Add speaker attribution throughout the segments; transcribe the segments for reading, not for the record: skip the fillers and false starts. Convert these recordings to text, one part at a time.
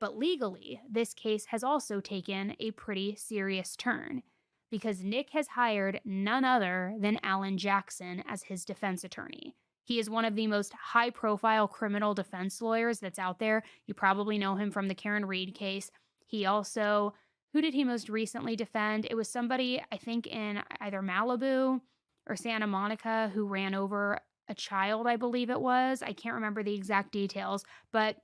Speaker 1: But legally, this case has also taken a pretty serious turn because Nick has hired none other than Allan Jackson as his defense attorney. He is one of the most high profile criminal defense lawyers that's out there. You probably know him from the Karen Reed case. He also, who did he most recently defend? It was somebody, I think, in either Malibu or Santa Monica who ran over a child, I believe it was. I can't remember the exact details, but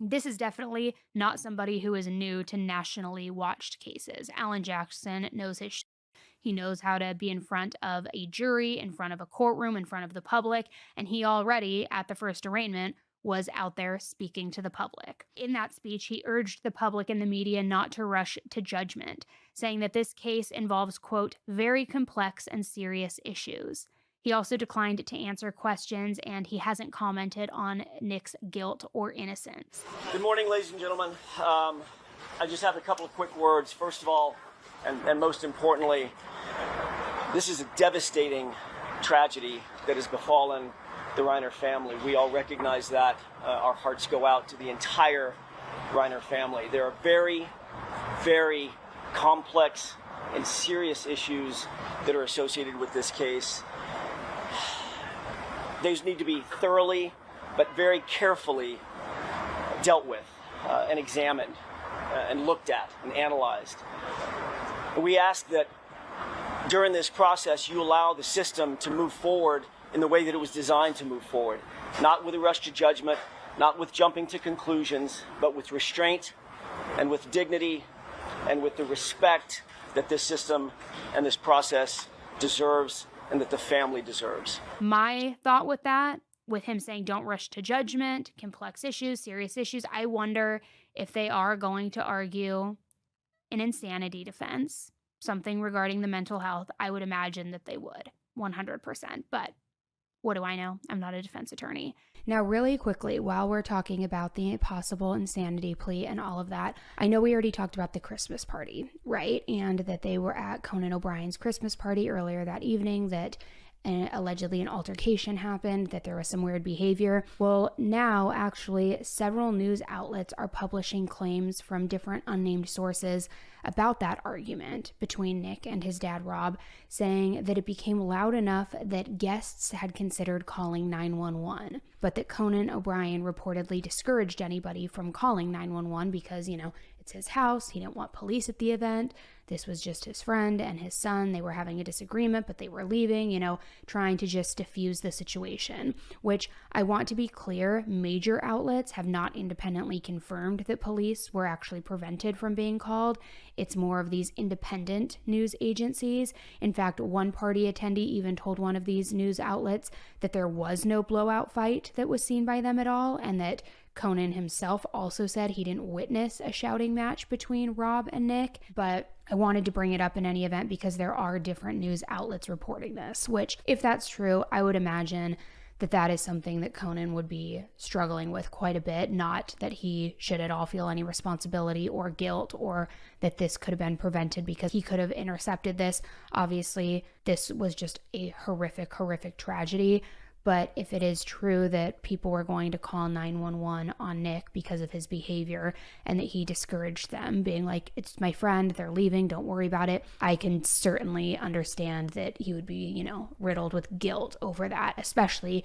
Speaker 1: this is definitely not somebody who is new to nationally watched cases. Allan Jackson knows his he knows how to be in front of a jury, in front of a courtroom, in front of the public, and he already, at the first arraignment, was out there speaking to the public. In that speech, he urged the public and the media not to rush to judgment, saying that this case involves, quote, very complex and serious issues. He also declined to answer questions, and he hasn't commented on Nick's guilt or innocence.
Speaker 2: Good morning, ladies and gentlemen. I just have a couple of quick words. First of all, and most importantly, this is a devastating tragedy that has befallen the Reiner family. We all recognize that. Our hearts go out to the entire Reiner family. There are very, very complex and serious issues that are associated with this case. Those need to be thoroughly but very carefully dealt with and examined and looked at and analyzed. We ask that during this process you allow the system to move forward in the way that it was designed to move forward, not with a rush to judgment, not with jumping to conclusions, but with restraint and with dignity and with the respect that this system and this process deserves and that the family deserves.
Speaker 1: My thought with that, with him saying don't rush to judgment, complex issues, serious issues, I wonder if they are going to argue an insanity defense, something regarding the mental health. I would imagine that they would, 100%. But what do I know? I'm not a defense attorney. Now, really quickly, while we're talking about the possible insanity plea and all of that, I know we already talked about the Christmas party, right? And that they were at Conan O'Brien's Christmas party earlier that evening, that allegedly an altercation happened, that there was some weird behavior. Well, now actually several news outlets are publishing claims from different unnamed sources about that argument between Nick and his dad Rob, saying that it became loud enough that guests had considered calling 911, but that Conan O'Brien reportedly discouraged anybody from calling 911 because, it's his house. He didn't want police at the event. This was just his friend and his son. They were having a disagreement, but they were leaving, trying to just diffuse the situation, which I want to be clear, major outlets have not independently confirmed that police were actually prevented from being called. It's more of these independent news agencies. In fact, one party attendee even told one of these news outlets that there was no blowout fight that was seen by them at all, and that Conan himself also said he didn't witness a shouting match between Rob and Nick, but I wanted to bring it up in any event because there are different news outlets reporting this, which, if that's true, I would imagine that that is something that Conan would be struggling with quite a bit, not that he should at all feel any responsibility or guilt or that this could have been prevented because he could have intercepted this. Obviously, this was just a horrific, horrific tragedy. But if it is true that people were going to call 911 on Nick because of his behavior and that he discouraged them, being like, it's my friend, they're leaving, don't worry about it, I can certainly understand that he would be, riddled with guilt over that, especially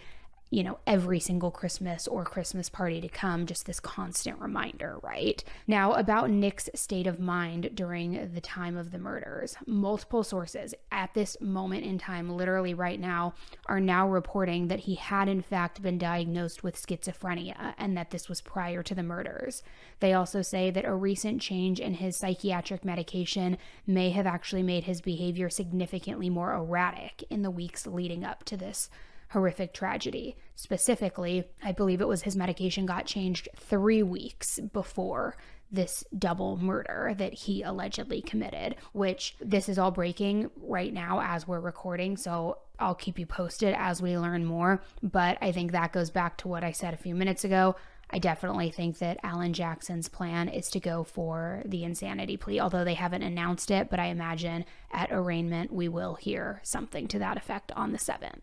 Speaker 1: every single Christmas or Christmas party to come, just this constant reminder, right? Now, about Nick's state of mind during the time of the murders, multiple sources at this moment in time, literally right now, are now reporting that he had in fact been diagnosed with schizophrenia and that this was prior to the murders. They also say that a recent change in his psychiatric medication may have actually made his behavior significantly more erratic in the weeks leading up to this horrific tragedy. Specifically, I believe it was his medication got changed 3 weeks before this double murder that he allegedly committed, which this is all breaking right now as we're recording, so I'll keep you posted as we learn more. But I think that goes back to what I said a few minutes ago. I definitely think that Allan Jackson's plan is to go for the insanity plea, although they haven't announced it, but I imagine at arraignment we will hear something to that effect on the 7th.